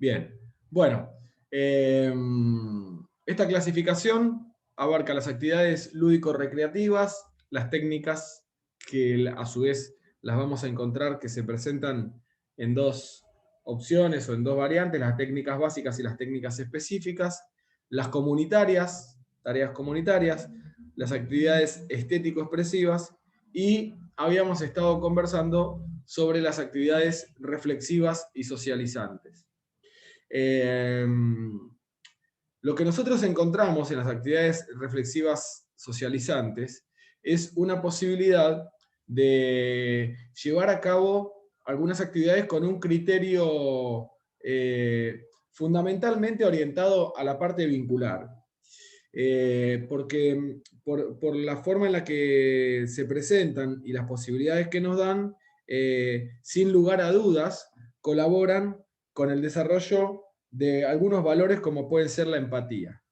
Bien, bueno, eh, esta clasificación abarca las actividades lúdico-recreativas, las técnicas que a su vez las vamos a encontrar que se presentan en dos opciones o en dos variantes, las técnicas básicas y las técnicas específicas, las comunitarias, tareas comunitarias, las actividades estético-expresivas y habíamos estado conversando sobre las actividades reflexivas y socializantes. Eh, lo que nosotros encontramos en las actividades reflexivas socializantes es una posibilidad de llevar a cabo algunas actividades con un criterio fundamentalmente orientado a la parte vincular. Porque por la forma en la que se presentan y las posibilidades que nos dan, sin lugar a dudas, colaboran con el desarrollo de algunos valores como pueden ser la empatía.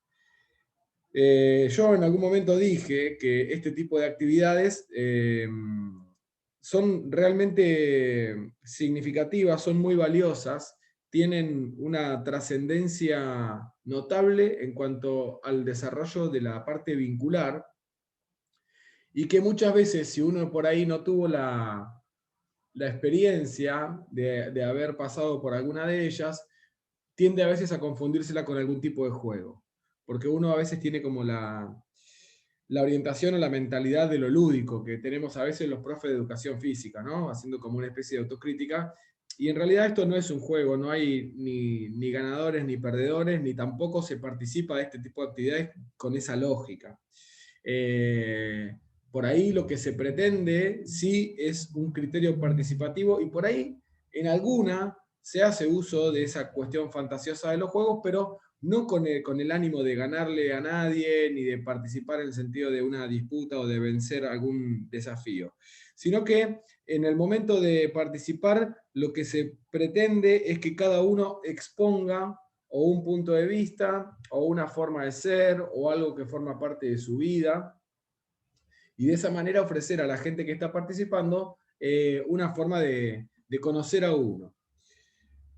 Yo en algún momento dije que este tipo de actividades son realmente significativas, son muy valiosas, tienen una trascendencia notable en cuanto al desarrollo de la parte vincular y que muchas veces si uno por ahí no tuvo la experiencia de haber pasado por alguna de ellas, tiende a veces a confundírsela con algún tipo de juego, porque uno a veces tiene como la orientación o la mentalidad de lo lúdico que tenemos a veces los profes de educación física, ¿no? Haciendo como una especie de autocrítica. Y en realidad esto no es un juego, no hay ni ganadores ni perdedores, ni tampoco se participa de este tipo de actividades con esa lógica. Eh, por ahí lo que se pretende sí es un criterio participativo y por ahí en alguna se hace uso de esa cuestión fantasiosa de los juegos, pero no con el ánimo de ganarle a nadie, ni de participar en el sentido de una disputa o de vencer algún desafío, sino que en el momento de participar lo que se pretende es que cada uno exponga o un punto de vista, o una forma de ser, o algo que forma parte de su vida, y de esa manera ofrecer a la gente que está participando una forma de conocer a uno.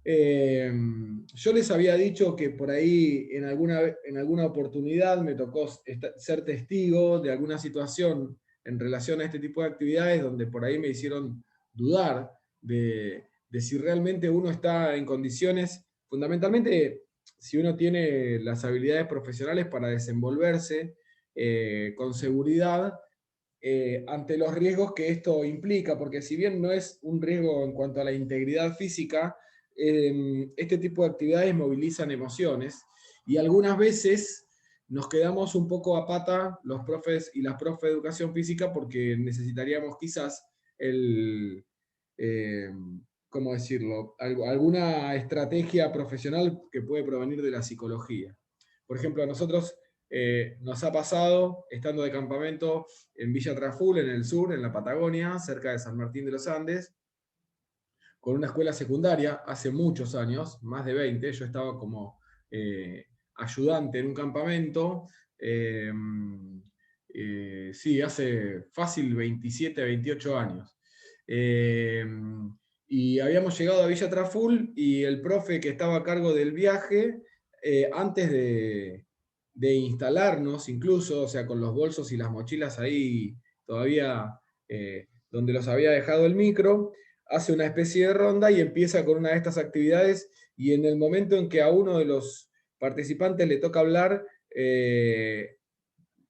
Yo les había dicho que por ahí en alguna oportunidad me tocó ser testigo de alguna situación en relación a este tipo de actividades donde por ahí me hicieron dudar de si realmente uno está en condiciones, fundamentalmente si uno tiene las habilidades profesionales para desenvolverse con seguridad ante los riesgos que esto implica, porque si bien no es un riesgo en cuanto a la integridad física, este tipo de actividades movilizan emociones y algunas veces nos quedamos un poco a pata los profes y las profes de educación física porque necesitaríamos quizás el, eh, ¿cómo decirlo? Alguna estrategia profesional que puede provenir de la psicología. Por ejemplo, a nosotros nos ha pasado, estando de campamento en Villa Traful, en el sur, en la Patagonia, cerca de San Martín de los Andes, con una escuela secundaria hace muchos años, más de 20. Yo estaba como ayudante en un campamento, eh, sí, hace fácil 27, 28 años. Eh, y habíamos llegado a Villa Traful y el profe que estaba a cargo del viaje, antes de instalarnos incluso, o sea, con los bolsos y las mochilas ahí todavía donde los había dejado el micro, hace una especie de ronda y empieza con una de estas actividades y en el momento en que a uno de los participantes le toca hablar,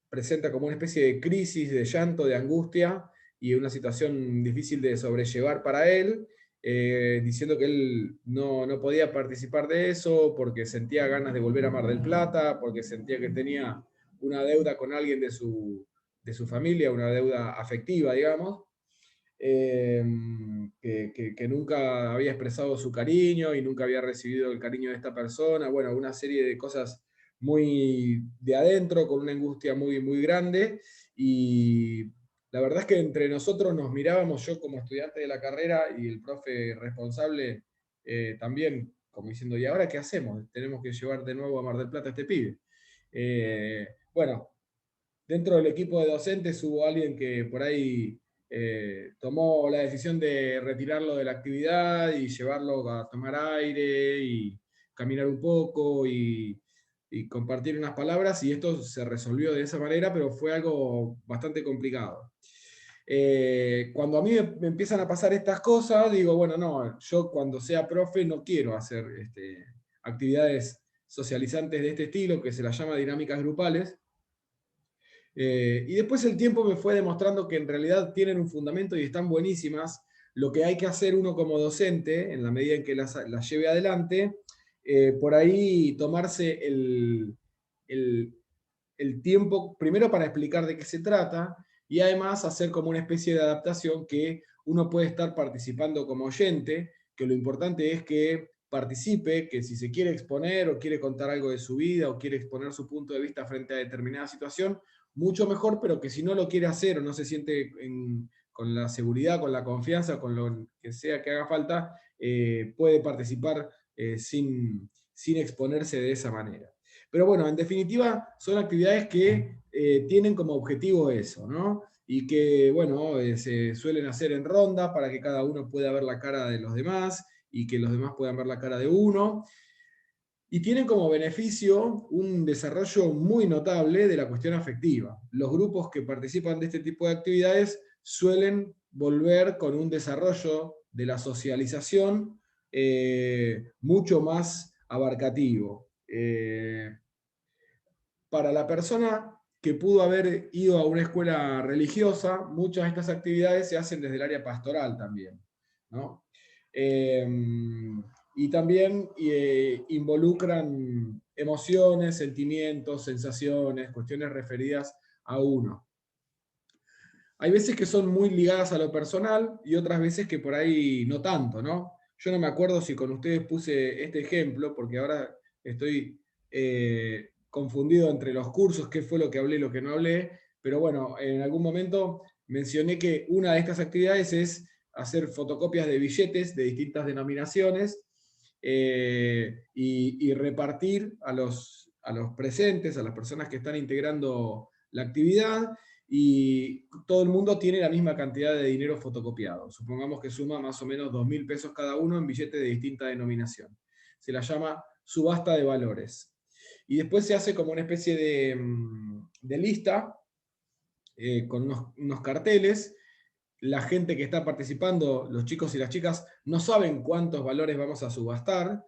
presenta como una especie de crisis, de llanto, de angustia y una situación difícil de sobrellevar para él, diciendo que él no podía participar de eso porque sentía ganas de volver a Mar del Plata, porque sentía que tenía una deuda con alguien de su familia, una deuda afectiva, digamos, eh, que nunca había expresado su cariño y nunca había recibido el cariño de esta persona. Bueno, una serie de cosas muy de adentro, con una angustia muy grande. Y la verdad es que entre nosotros nos mirábamos, yo como estudiante de la carrera y el profe responsable también, como diciendo, ¿y ahora qué hacemos? Tenemos que llevar de nuevo a Mar del Plata a este pibe. Bueno, dentro del equipo de docentes hubo alguien que por ahí tomó la decisión de retirarlo de la actividad y llevarlo a tomar aire y caminar un poco y compartir unas palabras, y esto se resolvió de esa manera, pero fue algo bastante complicado. Cuando a mí me empiezan a pasar estas cosas, digo, bueno, no, yo cuando sea profe no quiero hacer actividades socializantes de este estilo, que se las llama dinámicas grupales. Y después el tiempo me fue demostrando que en realidad tienen un fundamento y están buenísimas. Lo que hay que hacer uno como docente, en la medida en que las lleve adelante, por ahí tomarse el, el tiempo, primero para explicar de qué se trata, y además hacer como una especie de adaptación que uno puede estar participando como oyente, que lo importante es que participe, que si se quiere exponer o quiere contar algo de su vida o quiere exponer su punto de vista frente a determinada situación, mucho mejor, pero que si no lo quiere hacer o no se siente con la seguridad, con la confianza, con lo que sea que haga falta, puede participar sin exponerse de esa manera. Pero bueno, en definitiva, son actividades que tienen como objetivo eso, ¿no? Y que, bueno, se suelen hacer en ronda para que cada uno pueda ver la cara de los demás y que los demás puedan ver la cara de uno. Y tienen como beneficio un desarrollo muy notable de la cuestión afectiva. Los grupos que participan de este tipo de actividades suelen volver con un desarrollo de la socialización mucho más abarcativo. Para la persona que pudo haber ido a una escuela religiosa, muchas de estas actividades se hacen desde el área pastoral también, ¿no? Y también involucran emociones, sentimientos, sensaciones, cuestiones referidas a uno. Hay veces que son muy ligadas a lo personal y otras veces que por ahí no tanto, ¿no? Yo no me acuerdo si con ustedes puse este ejemplo, porque ahora estoy confundido entre los cursos, qué fue lo que hablé y lo que no hablé, pero bueno, en algún momento mencioné que una de estas actividades es hacer fotocopias de billetes de distintas denominaciones y repartir a los presentes, a las personas que están integrando la actividad, y todo el mundo tiene la misma cantidad de dinero fotocopiado. Supongamos que suma más o menos 2.000 pesos cada uno en billetes de distinta denominación. Se la llama subasta de valores. Y después se hace como una especie de lista con unos carteles. La gente que está participando, los chicos y las chicas, no saben cuántos valores vamos a subastar.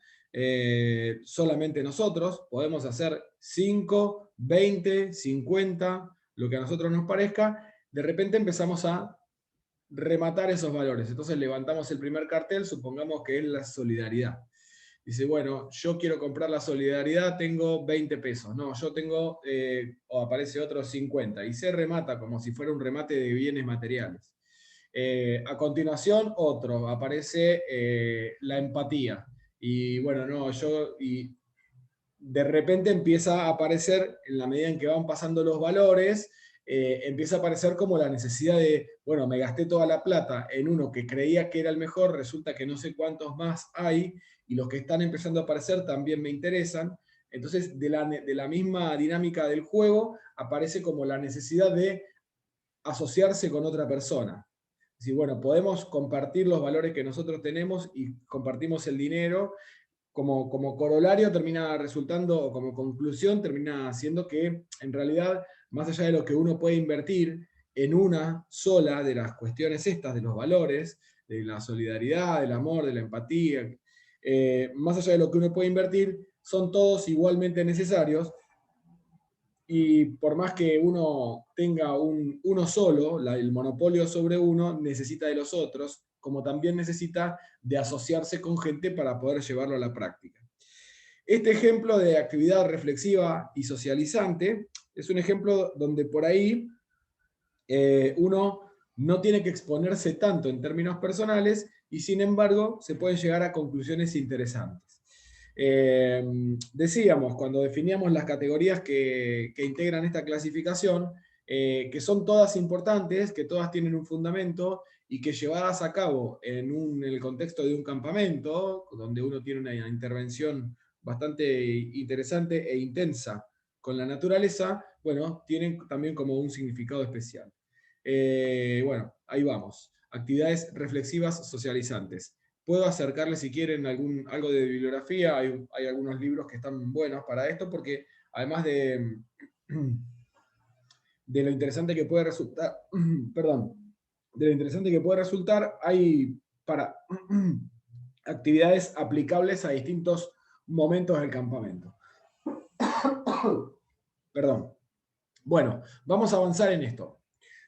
Solamente nosotros podemos hacer 5, 20, 50, lo que a nosotros nos parezca. De repente empezamos a rematar esos valores. Entonces levantamos el primer cartel, supongamos que es la solidaridad. Dice, bueno, yo quiero comprar la solidaridad, tengo 20 pesos. No, yo tengo, o aparece otro 50. Y se remata como si fuera un remate de bienes materiales. A continuación, otro, aparece la empatía. Y bueno, no, y de repente empieza a aparecer, en la medida en que van pasando los valores, empieza a aparecer como la necesidad de, bueno, me gasté toda la plata en uno que creía que era el mejor, resulta que no sé cuántos más hay, y los que están empezando a aparecer también me interesan. Entonces, de la misma dinámica del juego, aparece como la necesidad de asociarse con otra persona. Es decir, bueno, podemos compartir los valores que nosotros tenemos y compartimos el dinero. Como corolario termina resultando, o como conclusión termina siendo que en realidad, más allá de lo que uno puede invertir en una sola de las cuestiones estas, de los valores, de la solidaridad, del amor, de la empatía, más allá de lo que uno puede invertir, son todos igualmente necesarios, y por más que uno tenga uno solo, el monopolio sobre uno, necesita de los otros, como también necesita de asociarse con gente para poder llevarlo a la práctica. Este ejemplo de actividad reflexiva y socializante es un ejemplo donde por ahí uno no tiene que exponerse tanto en términos personales y sin embargo se pueden llegar a conclusiones interesantes. Decíamos, cuando definíamos las categorías que integran esta clasificación, que son todas importantes, que todas tienen un fundamento y que llevadas a cabo en el contexto de un campamento, donde uno tiene una intervención bastante interesante e intensa con la naturaleza, bueno, tienen también como un significado especial. Bueno, ahí vamos. Actividades reflexivas socializantes. Puedo acercarles si quieren algo de bibliografía, hay algunos libros que están buenos para esto, porque además de lo interesante que puede resultar, perdón, de lo interesante que puede resultar, hay para actividades aplicables a distintos momentos del campamento. Perdón. Bueno, vamos a avanzar en esto.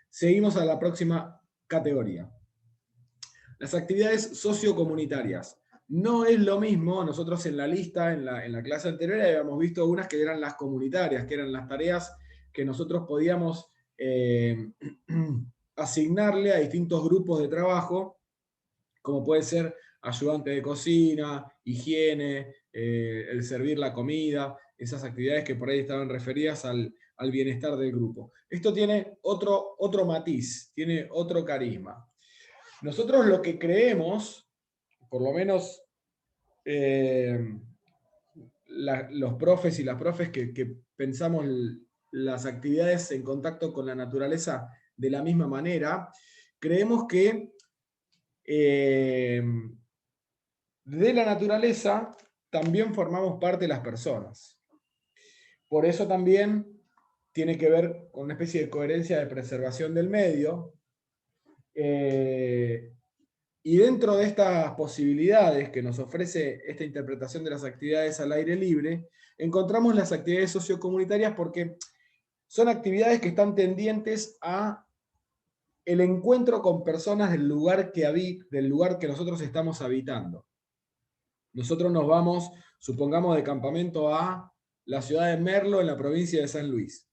Seguimos a la próxima categoría. Las actividades sociocomunitarias. No es lo mismo, nosotros en la lista, en la clase anterior, habíamos visto unas que eran las comunitarias, que eran las tareas que nosotros podíamos asignarle a distintos grupos de trabajo, como puede ser ayudante de cocina, higiene, el servir la comida, esas actividades que por ahí estaban referidas al bienestar del grupo. Esto tiene otro matiz, tiene otro carisma. Nosotros lo que creemos, por lo menos los profes y las profes que pensamos las actividades en contacto con la naturaleza de la misma manera, creemos que de la naturaleza también formamos parte de las personas. Por eso también tiene que ver con una especie de coherencia de preservación del medio. Y dentro de estas posibilidades que nos ofrece esta interpretación de las actividades al aire libre, encontramos las actividades sociocomunitarias porque son actividades que están tendientes a el encuentro con personas del lugar que nosotros estamos habitando. Nosotros nos vamos, supongamos, de campamento a la ciudad de Merlo, en la provincia de San Luis.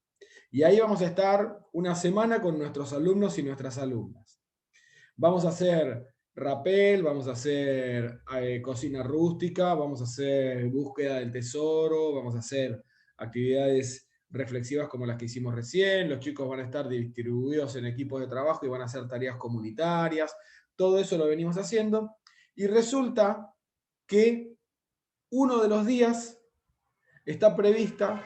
Y ahí vamos a estar una semana con nuestros alumnos y nuestras alumnas. Vamos a hacer rapel, vamos a hacer cocina rústica, vamos a hacer búsqueda del tesoro, vamos a hacer actividades reflexivas como las que hicimos recién, los chicos van a estar distribuidos en equipos de trabajo y van a hacer tareas comunitarias, todo eso lo venimos haciendo, y resulta que uno de los días está prevista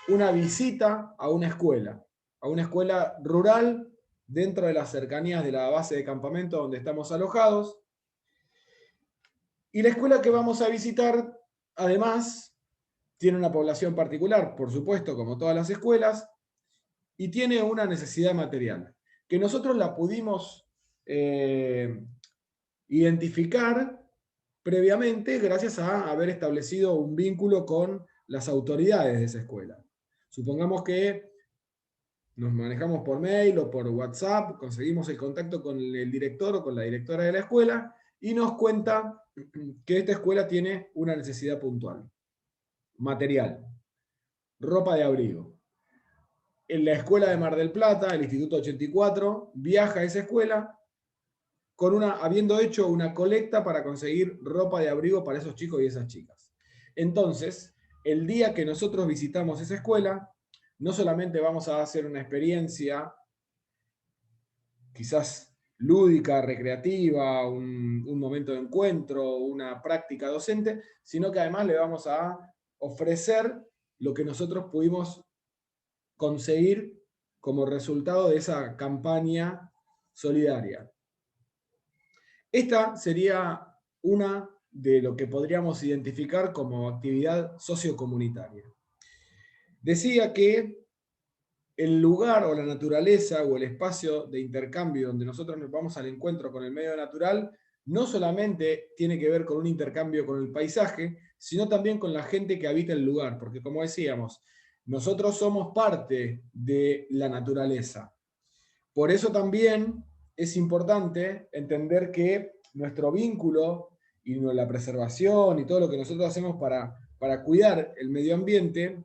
una visita a una escuela rural dentro de las cercanías de la base de campamento donde estamos alojados. Y la escuela que vamos a visitar, además, tiene una población particular, por supuesto, como todas las escuelas, y tiene una necesidad material, que nosotros la pudimos identificar previamente gracias a haber establecido un vínculo con las autoridades de esa escuela. Supongamos que nos manejamos por mail o por WhatsApp, conseguimos el contacto con el director o con la directora de la escuela y nos cuenta que esta escuela tiene una necesidad puntual. Material, ropa de abrigo. En la escuela de Mar del Plata, el Instituto 84, viaja a esa escuela habiendo hecho una colecta para conseguir ropa de abrigo para esos chicos y esas chicas. Entonces, el día que nosotros visitamos esa escuela, no solamente vamos a hacer una experiencia quizás lúdica, recreativa, un momento de encuentro, una práctica docente, sino que además le vamos a ofrecer lo que nosotros pudimos conseguir como resultado de esa campaña solidaria. Esta sería una de lo que podríamos identificar como actividad sociocomunitaria. Decía que el lugar o la naturaleza o el espacio de intercambio donde nosotros nos vamos al encuentro con el medio natural no solamente tiene que ver con un intercambio con el paisaje, sino también con la gente que habita el lugar, porque como decíamos, nosotros somos parte de la naturaleza. Por eso también es importante entender que nuestro vínculo y la preservación y todo lo que nosotros hacemos para cuidar el medio ambiente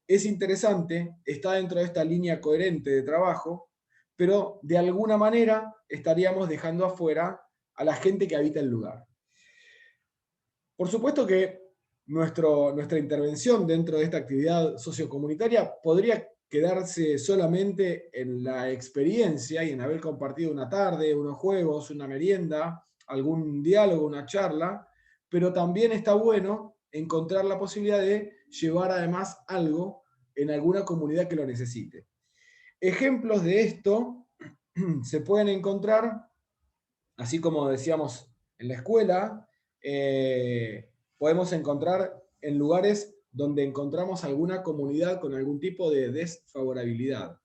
es interesante, está dentro de esta línea coherente de trabajo, pero de alguna manera estaríamos dejando afuera a la gente que habita el lugar. Por supuesto que nuestra intervención dentro de esta actividad sociocomunitaria podría quedarse solamente en la experiencia y en haber compartido una tarde, unos juegos, una merienda, algún diálogo, una charla, pero también está bueno encontrar la posibilidad de llevar además algo en alguna comunidad que lo necesite. Ejemplos de esto se pueden encontrar, así como decíamos En la escuela podemos encontrar en lugares donde encontramos alguna comunidad con algún tipo de desfavorabilidad.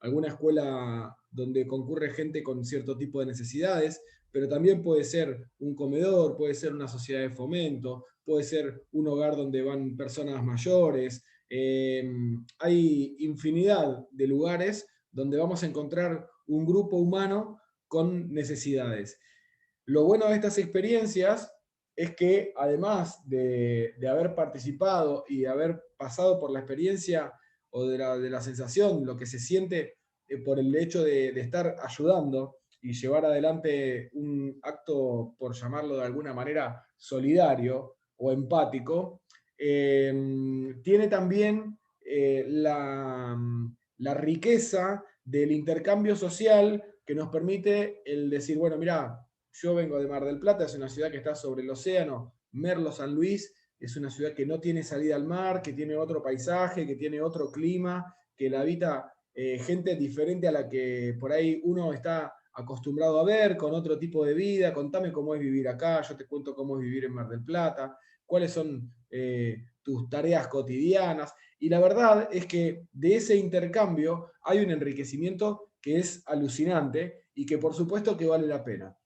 Alguna escuela donde concurre gente con cierto tipo de necesidades, pero también puede ser un comedor, puede ser una sociedad de fomento, puede ser un hogar donde van personas mayores. Hay infinidad de lugares donde vamos a encontrar un grupo humano con necesidades. Lo bueno de estas experiencias es que además de haber participado y de haber pasado por la experiencia o de la sensación, lo que se siente por el hecho de estar ayudando y llevar adelante un acto, por llamarlo de alguna manera, solidario o empático, tiene también la riqueza del intercambio social que nos permite el decir, bueno, mira, yo vengo de Mar del Plata, es una ciudad que está sobre el océano, Merlo San Luis es una ciudad que no tiene salida al mar, que tiene otro paisaje, que tiene otro clima, que la habita gente diferente a la que por ahí uno está acostumbrado a ver, con otro tipo de vida. Contame cómo es vivir acá, yo te cuento cómo es vivir en Mar del Plata, cuáles son tus tareas cotidianas. Y la verdad es que de ese intercambio hay un enriquecimiento que es alucinante y que por supuesto que vale la pena.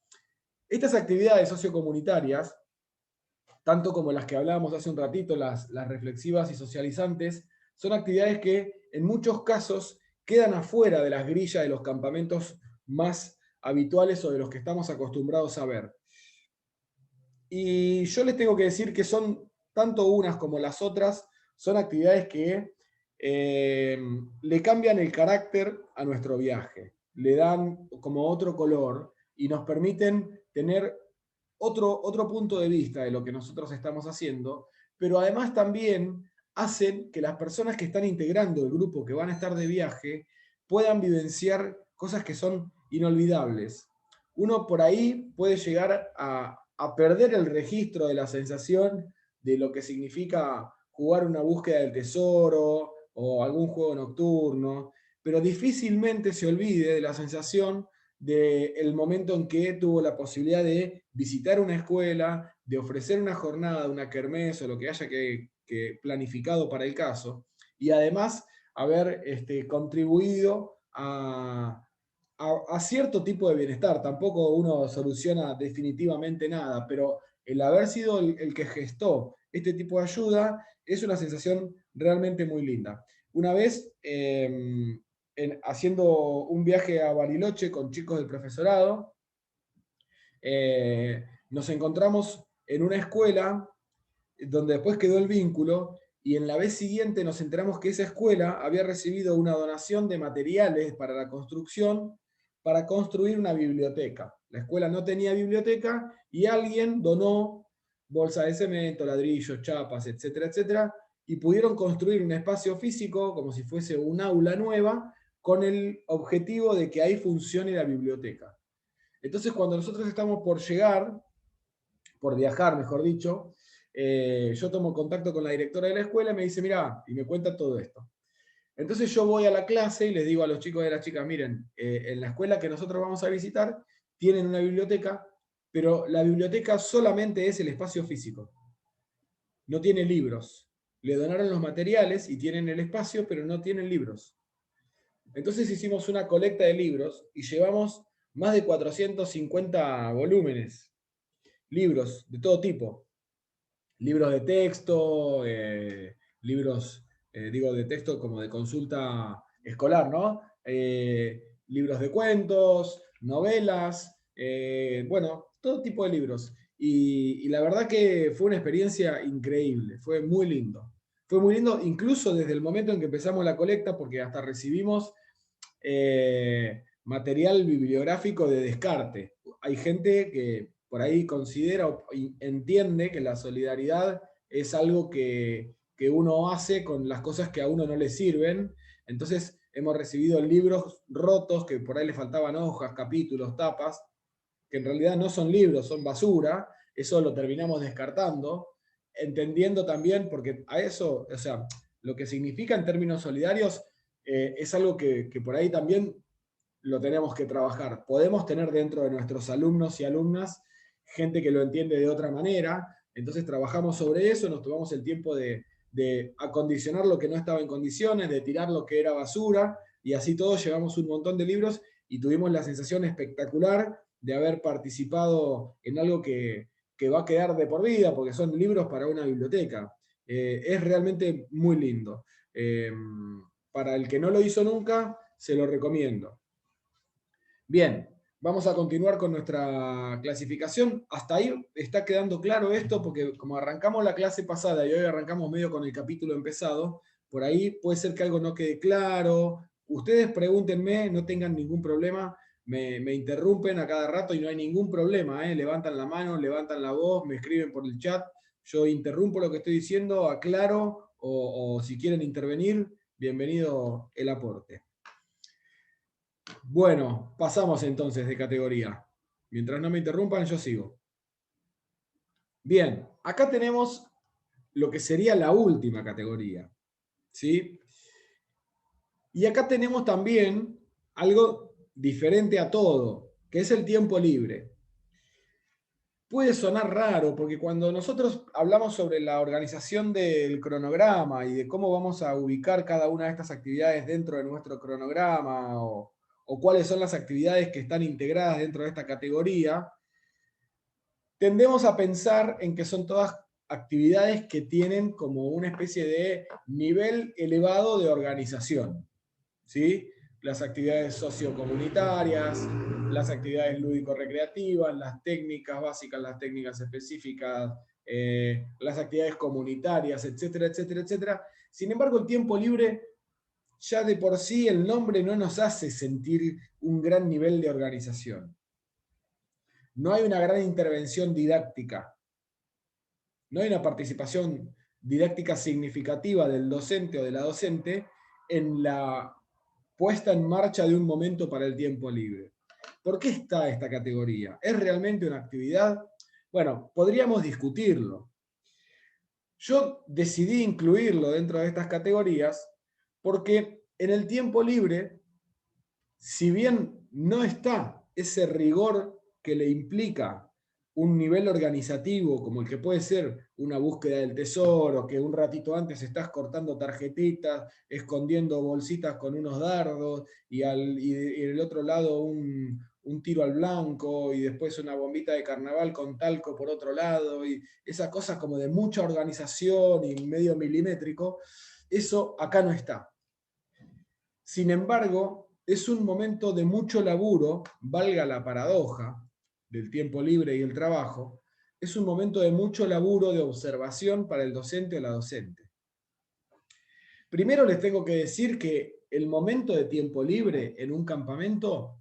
Estas actividades sociocomunitarias, tanto como las que hablábamos hace un ratito, las reflexivas y socializantes, son actividades que en muchos casos quedan afuera de las grillas de los campamentos más habituales o de los que estamos acostumbrados a ver. Y yo les tengo que decir que son, tanto unas como las otras, son actividades que le cambian el carácter a nuestro viaje, le dan como otro color y nos permiten tener otro punto de vista de lo que nosotros estamos haciendo, pero además también hacen que las personas que están integrando el grupo que van a estar de viaje puedan vivenciar cosas que son inolvidables. Uno por ahí puede llegar a perder el registro de la sensación de lo que significa jugar una búsqueda del tesoro o algún juego nocturno, pero difícilmente se olvide de la sensación del momento en que tuvo la posibilidad de visitar una escuela, de ofrecer una jornada, una kermés o lo que haya que planificado para el caso, y además haber contribuido a cierto tipo de bienestar. Tampoco uno soluciona definitivamente nada, pero el haber sido el que gestó este tipo de ayuda es una sensación realmente muy linda. Una vez, haciendo un viaje a Bariloche con chicos del profesorado, nos encontramos en una escuela donde después quedó el vínculo y en la vez siguiente nos enteramos que esa escuela había recibido una donación de materiales para la construcción para construir una biblioteca. La escuela no tenía biblioteca y alguien donó bolsa de cemento, ladrillos, chapas, etcétera, etcétera, y pudieron construir un espacio físico como si fuese un aula nueva con el objetivo de que ahí funcione la biblioteca. Entonces, cuando nosotros estamos por llegar, por viajar, mejor dicho, yo tomo contacto con la directora de la escuela y me dice, mira, y me cuenta todo esto. Entonces yo voy a la clase y les digo a los chicos y a las chicas, miren, en la escuela que nosotros vamos a visitar tienen una biblioteca, pero la biblioteca solamente es el espacio físico, no tiene libros. Le donaron los materiales y tienen el espacio, pero no tienen libros. Entonces hicimos una colecta de libros y llevamos más de 450 volúmenes, libros de todo tipo, libros de texto, libros, digo, de texto como de consulta escolar, ¿no? Libros de cuentos, novelas, bueno, todo tipo de libros. Y la verdad que fue una experiencia increíble, fue muy lindo. Fue muy lindo incluso desde el momento en que empezamos la colecta, porque hasta recibimos material bibliográfico de descarte. Hay gente que por ahí considera o entiende que la solidaridad es algo que uno hace con las cosas que a uno no le sirven. Entonces hemos recibido libros rotos que por ahí le faltaban hojas, capítulos, tapas, que en realidad no son libros, son basura. Eso lo terminamos descartando, entendiendo también, porque a eso, o sea, lo que significa en términos solidarios es algo que por ahí también lo tenemos que trabajar. Podemos tener dentro de nuestros alumnos y alumnas gente que lo entiende de otra manera. Entonces trabajamos sobre eso, nos tomamos el tiempo de acondicionar lo que no estaba en condiciones, de tirar lo que era basura, y así todos llevamos un montón de libros y tuvimos la sensación espectacular de haber participado en algo que va a quedar de por vida, porque son libros para una biblioteca. Es realmente muy lindo. Para el que no lo hizo nunca, se lo recomiendo. Bien, vamos a continuar con nuestra clasificación. Hasta ahí está quedando claro esto, porque como arrancamos la clase pasada y hoy arrancamos medio con el capítulo empezado, por ahí puede ser que algo no quede claro. Ustedes pregúntenme, no tengan ningún problema, me interrumpen a cada rato y no hay ningún problema, ¿eh? Levantan la mano, levantan la voz, me escriben por el chat, yo interrumpo lo que estoy diciendo, aclaro, o si quieren intervenir, bienvenido el aporte. Bueno, pasamos entonces de categoría. Mientras no me interrumpan, yo sigo. Bien, acá tenemos lo que sería la última categoría, ¿sí? Y acá tenemos también algo diferente a todo, que es el tiempo libre. Puede sonar raro, porque cuando nosotros hablamos sobre la organización del cronograma y de cómo vamos a ubicar cada una de estas actividades dentro de nuestro cronograma, o cuáles son las actividades que están integradas dentro de esta categoría, tendemos a pensar en que son todas actividades que tienen como una especie de nivel elevado de organización, ¿sí? Las actividades sociocomunitarias, las actividades lúdico-recreativas, las técnicas básicas, las técnicas específicas, las actividades comunitarias, etcétera, etcétera, etcétera. Sin embargo, el tiempo libre, ya de por sí el nombre no nos hace sentir un gran nivel de organización. No hay una gran intervención didáctica, no hay una participación didáctica significativa del docente o de la docente en la puesta en marcha de un momento para el tiempo libre. ¿Por qué está esta categoría? ¿Es realmente una actividad? Bueno, podríamos discutirlo. Yo decidí incluirlo dentro de estas categorías porque en el tiempo libre, si bien no está ese rigor que le implica un nivel organizativo, como el que puede ser una búsqueda del tesoro, que un ratito antes estás cortando tarjetitas, escondiendo bolsitas con unos dardos, y del otro lado un tiro al blanco, y después una bombita de carnaval con talco por otro lado, y esa cosa como de mucha organización y medio milimétrico, eso acá no está. Sin embargo, es un momento de mucho laburo, valga la paradoja del tiempo libre y el trabajo, es un momento de mucho laburo de observación para el docente o la docente. Primero les tengo que decir que el momento de tiempo libre en un campamento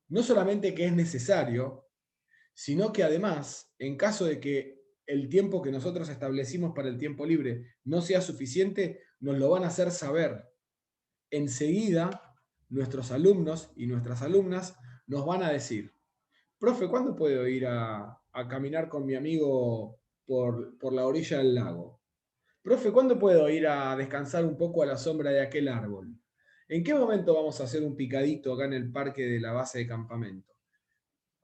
no solamente que es necesario, sino que además, en caso de que el tiempo que nosotros establecimos para el tiempo libre no sea suficiente, nos lo van a hacer saber. Enseguida, nuestros alumnos y nuestras alumnas nos van a decir: profe, ¿cuándo puedo ir a caminar con mi amigo por la orilla del lago? Profe, ¿cuándo puedo ir a descansar un poco a la sombra de aquel árbol? ¿En qué momento vamos a hacer un picadito acá en el parque de la base de campamento?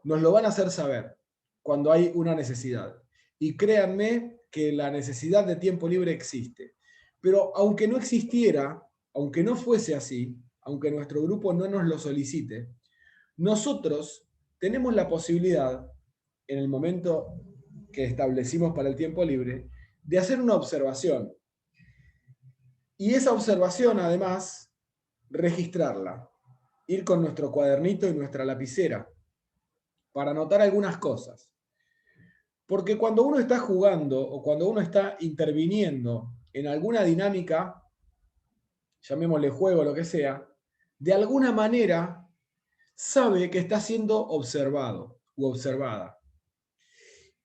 Nos lo van a hacer saber cuando hay una necesidad. Y créanme que la necesidad de tiempo libre existe. Pero aunque no existiera, aunque no fuese así, aunque nuestro grupo no nos lo solicite, nosotros tenemos la posibilidad, en el momento que establecimos para el tiempo libre, de hacer una observación. Y esa observación, además, registrarla. Ir con nuestro cuadernito y nuestra lapicera para anotar algunas cosas. Porque cuando uno está jugando o cuando uno está interviniendo en alguna dinámica, llamémosle juego o lo que sea, de alguna manera sabe que está siendo observado u observada.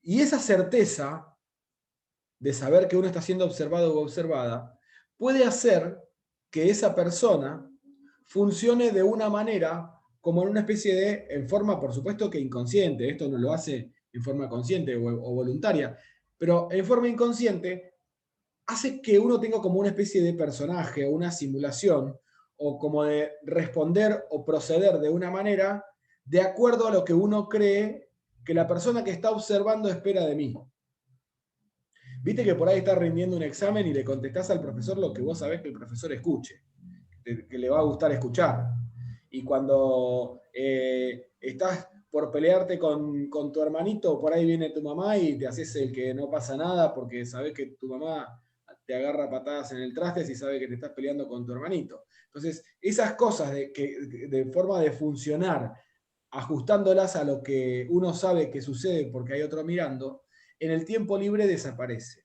Y esa certeza de saber que uno está siendo observado u observada puede hacer que esa persona funcione de una manera como en una especie de, en forma por supuesto que inconsciente, esto no lo hace en forma consciente o voluntaria, pero en forma inconsciente hace que uno tenga como una especie de personaje o una simulación, o como de responder o proceder de una manera de acuerdo a lo que uno cree que la persona que está observando espera de mí. Viste que por ahí estás rindiendo un examen y le contestás al profesor lo que vos sabés que el profesor escuche, que le va a gustar escuchar. Y cuando estás por pelearte con tu hermanito, por ahí viene tu mamá y te haces el que no pasa nada porque sabés que tu mamá te agarra patadas en el traste si sabe que te estás peleando con tu hermanito. Entonces, esas cosas de forma de funcionar, ajustándolas a lo que uno sabe que sucede porque hay otro mirando, en el tiempo libre desaparece.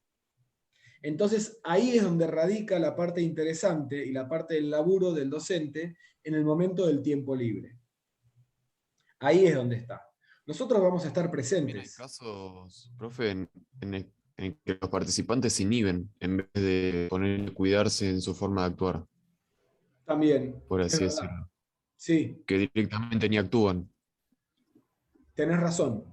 Entonces ahí es donde radica la parte interesante y la parte del laburo del docente en el momento del tiempo libre. Ahí es donde está. Nosotros vamos a estar También hay presentes. casos, profe, en que los participantes se inhiben en vez de poner cuidarse en su forma de actuar, También, por es así verdad. decirlo, Sí, que directamente ni actúan. tenés razón.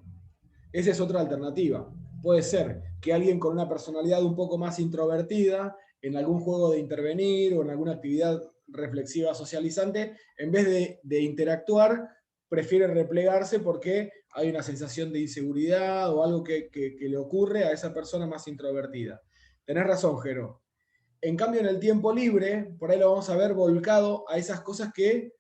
Esa es otra alternativa. Puede ser que alguien con una personalidad un poco más introvertida, en algún juego de intervenir o en alguna actividad reflexiva socializante, en vez de interactuar, prefiere replegarse porque hay una sensación de inseguridad o algo que le ocurre a esa persona más introvertida. Tenés razón, Jero. En cambio, en el tiempo libre, por ahí lo vamos a ver volcado a esas cosas que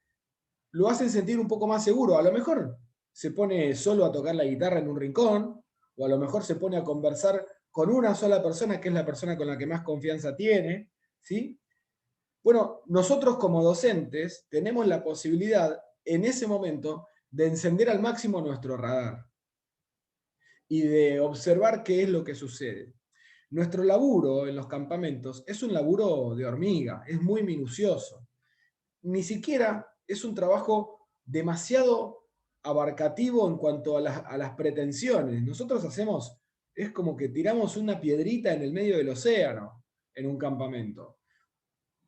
lo hacen sentir un poco más seguro. A lo mejor se pone solo a tocar la guitarra en un rincón, o a lo mejor se pone a conversar con una sola persona, que es la persona con la que más confianza tiene, ¿sí? Bueno, nosotros como docentes tenemos la posibilidad en ese momento de encender al máximo nuestro radar y de observar qué es lo que sucede. Nuestro laburo en los campamentos es un laburo de hormiga, es muy minucioso. Ni siquiera es un trabajo demasiado abarcativo en cuanto a las pretensiones. Nosotros hacemos, es como que tiramos una piedrita en el medio del océano en un campamento.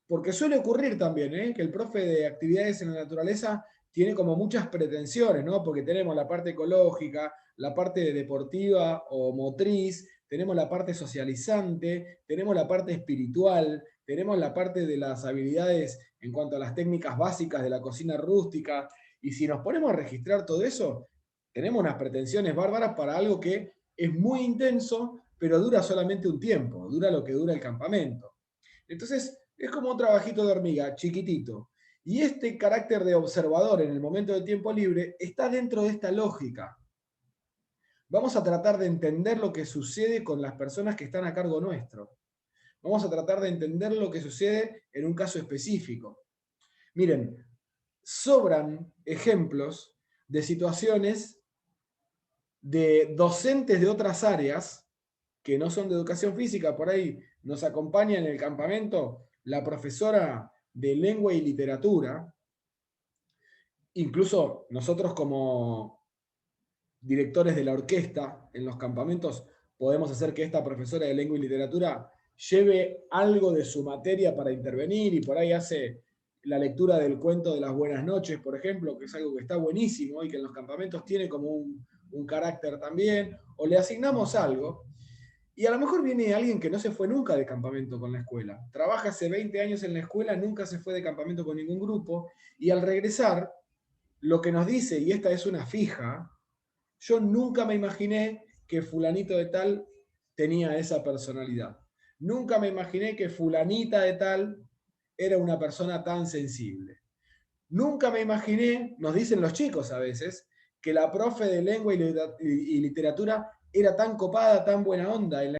Porque suele ocurrir también, que el profe de actividades en la naturaleza tiene como muchas pretensiones, ¿no? Porque tenemos la parte ecológica, la parte deportiva o motriz, tenemos la parte socializante, tenemos la parte espiritual, tenemos la parte de las habilidades en cuanto a las técnicas básicas de la cocina rústica. Y si nos ponemos a registrar todo eso, tenemos unas pretensiones bárbaras para algo que es muy intenso, pero dura solamente un tiempo, dura lo que dura el campamento. Entonces, es como un trabajito de hormiga, chiquitito. Y este carácter de observador en el momento del tiempo libre está dentro de esta lógica. Vamos a tratar de entender lo que sucede con las personas que están a cargo nuestro. Vamos a tratar de entender lo que sucede en un caso específico. Miren, sobran ejemplos de situaciones de docentes de otras áreas que no son de educación física. Por ahí nos acompaña en el campamento la profesora de lengua y literatura. Incluso nosotros como directores de la orquesta en los campamentos podemos hacer que esta profesora de lengua y literatura lleve algo de su materia para intervenir y por ahí hace la lectura del cuento de las buenas noches, por ejemplo, que es algo que está buenísimo y que en los campamentos tiene como un carácter también, o le asignamos algo. Y a lo mejor viene alguien que no se fue nunca de campamento con la escuela. Trabaja hace 20 años en la escuela, nunca se fue de campamento con ningún grupo, y al regresar, lo que nos dice, y esta es una fija, yo nunca me imaginé que fulanito de tal tenía esa personalidad. Nunca me imaginé que fulanita de tal era una persona tan sensible. Nunca me imaginé, nos dicen los chicos a veces, que la profe de lengua y literatura era tan copada, tan buena onda en la